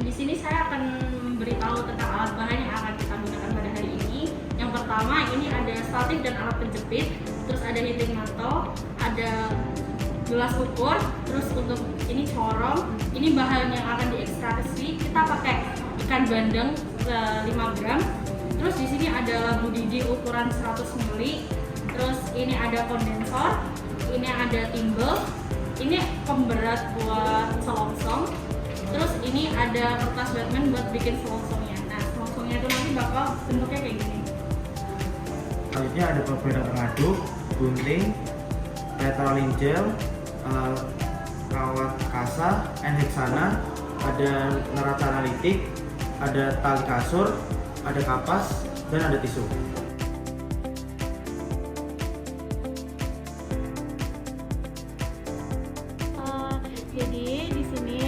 Di sini saya akan memberitahu tentang alat bahan yang akan kita gunakan pada hari ini. Yang pertama, ini ada statif dan alat penjepit, terus ada heating mantel, ada gelas ukur, terus untuk ini corong. Ini bahan yang akan diekstraksi. Kita pakai ikan bandeng 5 gram. Terus di sini ada labu didi ukuran 100 ml. Terus ini ada kondensor, ini ada timbel, ini pemberat buat selongsong. Terus ini ada kertas Batman buat bikin selongsongnya. Nah, selongsongnya itu nanti bakal bentuknya kayak gini. Selanjutnya ada pembeda pengaduk, gunting, petrolin gel, kawat kasa, heksana, ada neraca analitik, ada tali kasur, ada kapas, dan ada tisu. Jadi di sini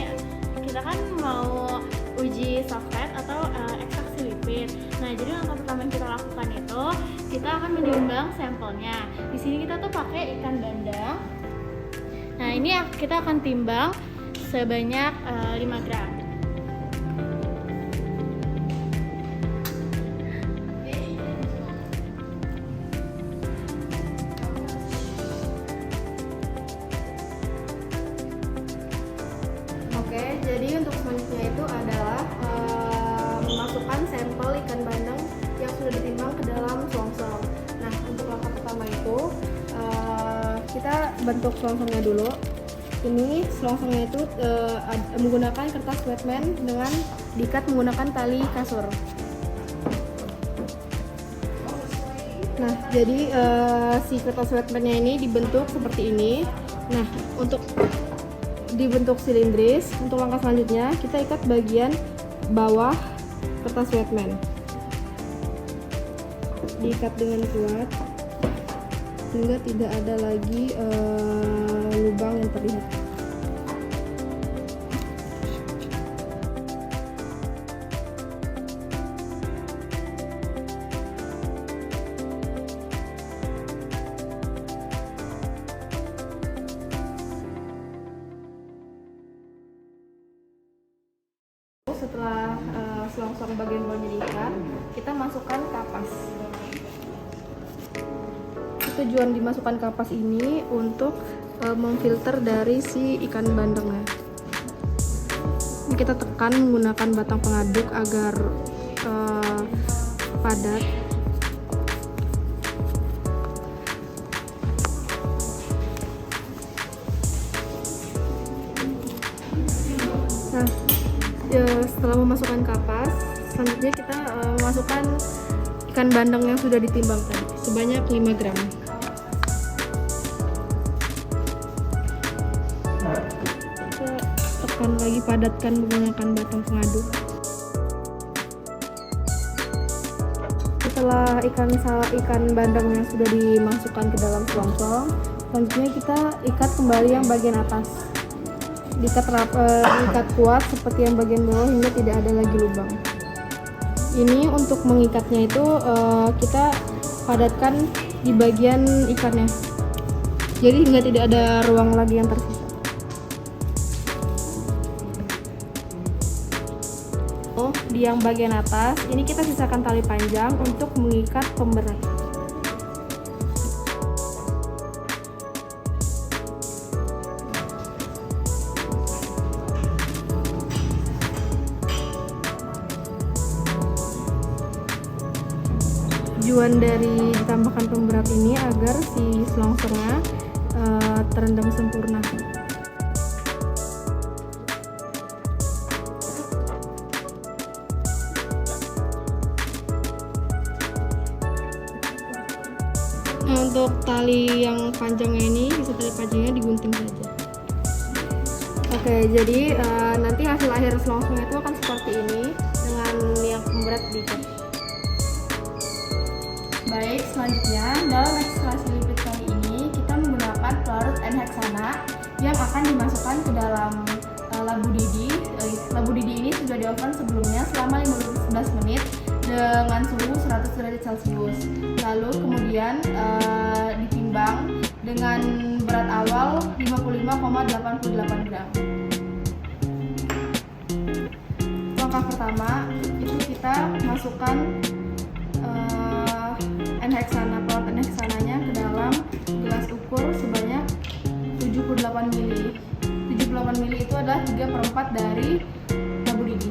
kita kan mau uji software atau ekstraksi lipid. Nah, jadi langkah pertama yang kita lakukan itu kita akan menimbang sampelnya. Di sini kita tuh pakai ikan bandeng. Nah, ini kita akan timbang sebanyak 5 gram. Oke, jadi untuk selanjutnya itu adalah memasukkan sampel ikan bandeng yang sudah ditimbang ke dalam selongsong. Nah, untuk langkah pertama itu kita bentuk selongsongnya dulu. Ini selongsongnya itu menggunakan kertas Batman dengan diikat menggunakan tali kasur. Nah, jadi si kertas Batman-nya ini dibentuk seperti ini. Nah, untuk dibentuk silindris, untuk langkah selanjutnya kita ikat bagian bawah kertas Batman. Diikat dengan kuat sehingga tidak ada lagi lubang yang terlihat. Setelah selongsong bagian bawahnya diikat, kita masukkan kapas. Tujuan dimasukkan kapas ini untuk memfilter dari si ikan bandengnya. Ini kita tekan menggunakan batang pengaduk agar padat. Nah, setelah memasukkan kapas, selanjutnya kita memasukkan ikan bandeng yang sudah ditimbang tadi sebanyak 5 gram. Kita tekan lagi, padatkan menggunakan batang pengaduk. Setelah ikan bandeng yang sudah dimasukkan ke dalam selongsong, selanjutnya kita ikat kembali yang bagian atas. Diikat kuat seperti yang bagian bawah hingga tidak ada lagi lubang. Ini untuk mengikatnya itu kita padatkan di bagian ikannya, jadi hingga tidak ada ruang lagi yang tersisa. Di yang bagian atas ini kita sisakan tali panjang untuk mengikat pemberat. Tujuan dari ditambahkan pemberat ini agar si selongsongnya terendam sempurna. Nah, untuk tali yang panjangnya ini, bisa tali panjangnya digunting saja. Oke, jadi nanti hasil akhir selongsong itu akan seperti ini dengan yang pemberat diikat. Baik, selanjutnya dalam ekstraksi lipid kali ini kita menggunakan pelarut N-heksana yang akan dimasukkan ke dalam labu didi. Labu didi ini sudah di oven sebelumnya selama 15 menit dengan suhu 100 derajat Celcius. Lalu kemudian ditimbang dengan berat awal 55,88 gram. langkah pertama itu kita masukkan N-heksana, pelarut N-heksananya ke dalam gelas ukur sebanyak 78 ml. 78 ml itu adalah 3/4 dari labu didi.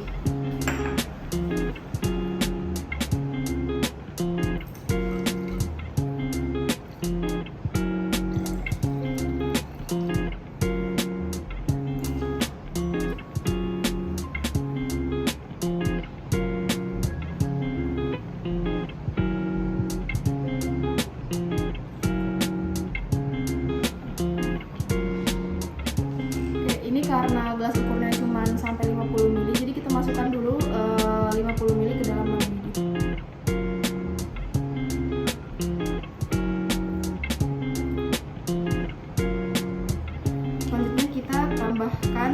Karena gelas ukurnya cuma sampai 50 ml, jadi kita masukkan dulu 50 ml ke dalam labu didi. Selanjutnya kita tambahkan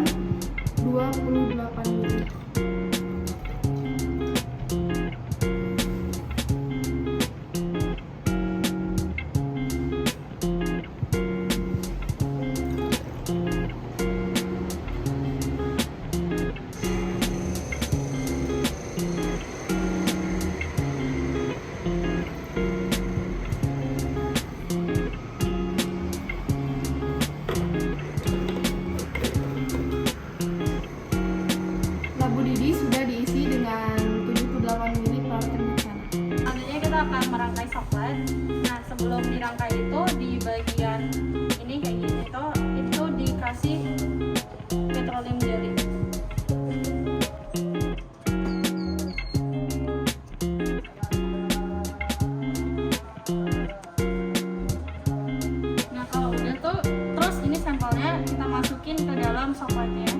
28 ml. Labu didi sudah diisi dengan 78 ml pelarut N-heksana. Selanjutnya kita akan merangkai coklat. Nah, sebelum dirangkai itu di bagian ini kayak gini itu dikasih petroleum jelly. Nah, kalau udah tuh terus ini sampelnya kita masukin ke dalam coklatnya,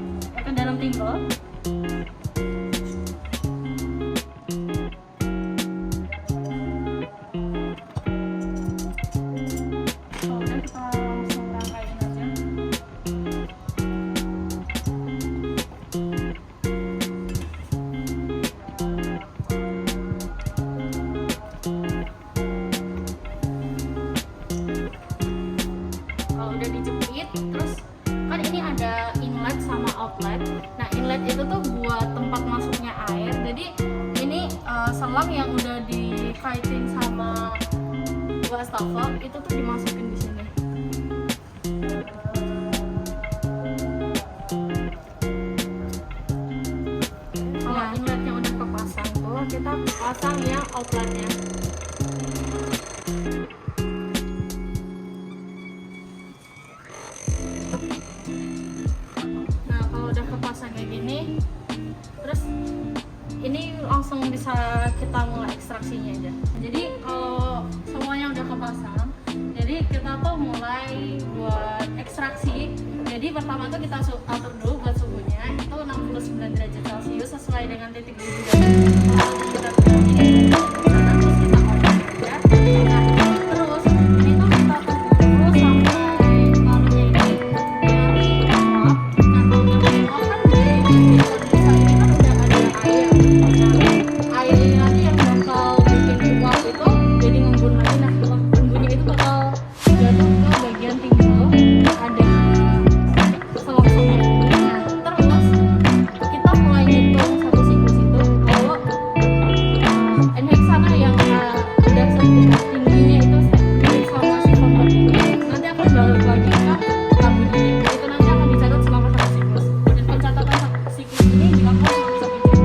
ke dalam timbel. Kalau udah dijepit, terus kan ini ada inlet sama outlet. Nah, inlet itu tuh buat tempat masuknya air. Jadi ini selang yang udah dikaitin sama wastafel itu tuh dimasukin di sini. Kalau inletnya udah kepasang tuh, kita pasang yang outletnya. Nah, kalau udah kepasang kayak gini, terus ini langsung bisa kita mulai ekstraksinya aja. Jadi kalau semuanya udah kepasang, jadi kita tuh mulai buat ekstraksi. Jadi pertama tuh kita atur dulu buat suhunya itu 69 derajat Celcius sesuai dengan titik didih dari kita ini. Terus kita on aja. Nah, terus ini tuh kita tunggu dulu sampai lalunya ini menguap. Nah, kalau udah menguap kan dari kondisi ini kan udah ada air. Nah, air ini nanti yang bakal bikin uap itu jadi ngembun lagi. Nah, ngembunnya itu bakal jatuh ke bagian timbel, ada selongsongnya. Nah, terus kita mulai hitung satu siklus itu kalau N-heksana yang ada sertifikat tingginya itu sama sifon tertinggi nanti akan balik lagi ke labu didi. Itu nanti akan dicatat selama satu siklus. Dan pencatatan satu siklus ini dilakukan selama 1 jam.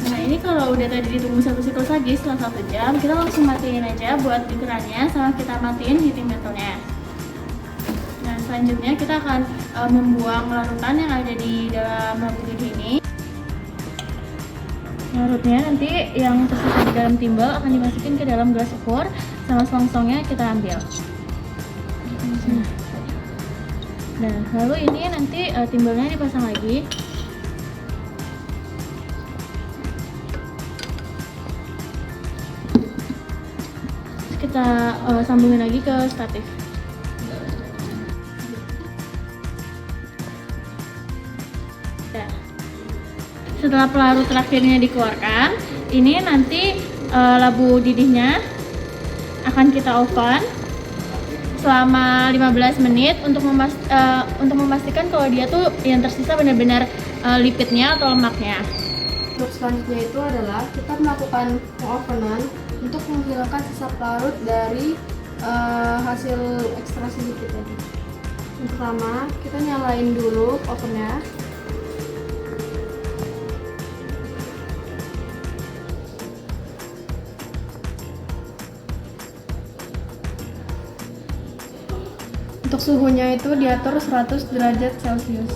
Nah, ini kalau udah tadi ditunggu satu siklus lagi setelah 1 jam, kita langsung matiin aja buat kerannya sama kita matiin heating metalnya. Nah, selanjutnya kita akan membuang larutan yang ada di dalam labu didi ini. Larutnya nanti yang tersisa di dalam timbel akan dimasukin ke dalam gelas ukur sama selongsongnya kita ambil. Nah, lalu ini nanti timbelnya dipasang lagi. Kita sambungin lagi ke statif. Setelah pelarut terakhirnya dikeluarkan, ini nanti labu didihnya akan kita oven selama 15 menit untuk memastikan kalau dia tuh yang tersisa benar-benar lipidnya atau lemaknya. Untuk selanjutnya itu adalah kita melakukan pengovenan untuk menghilangkan sisa pelarut dari hasil ekstraksi lipid tadi. Yang pertama, kita nyalain dulu ovennya. Untuk suhunya itu diatur 100 derajat Celcius.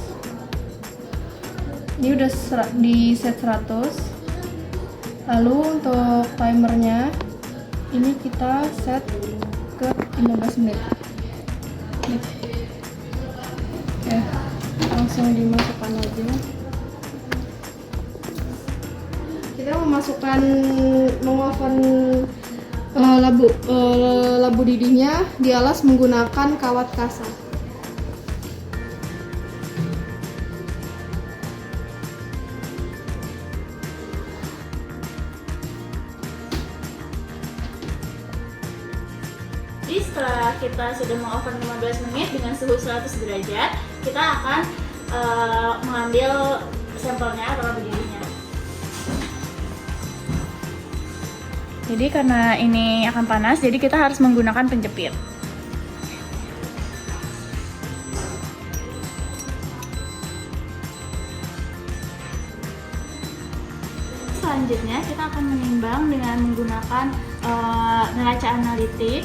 Ini udah di set 100. Lalu untuk timernya ini kita set ke 15 menit. Oke, langsung dimasukkan aja. Kita mengoven labu didihnya dialas menggunakan kawat kasar. Jadi setelah kita sudah mengoven 15 menit dengan suhu 100 derajat, kita akan mengambil sampelnya atau labu didihnya. Jadi karena ini akan panas, jadi kita harus menggunakan penjepit. Selanjutnya kita akan menimbang dengan menggunakan neraca analitik.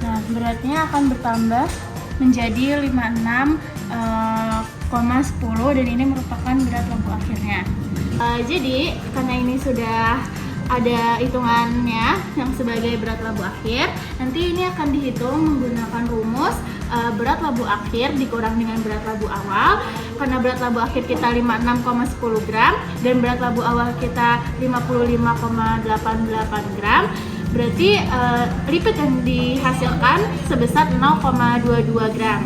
Nah, beratnya akan bertambah menjadi 56,10 dan ini merupakan berat labu akhirnya. Jadi karena ini sudah ada hitungannya yang sebagai berat labu akhir, nanti ini akan dihitung menggunakan rumus berat labu akhir dikurang dengan berat labu awal. Karena berat labu akhir kita 56,10 gram dan berat labu awal kita 55,88 gram, berarti lipid yang dihasilkan sebesar 0,22 gram.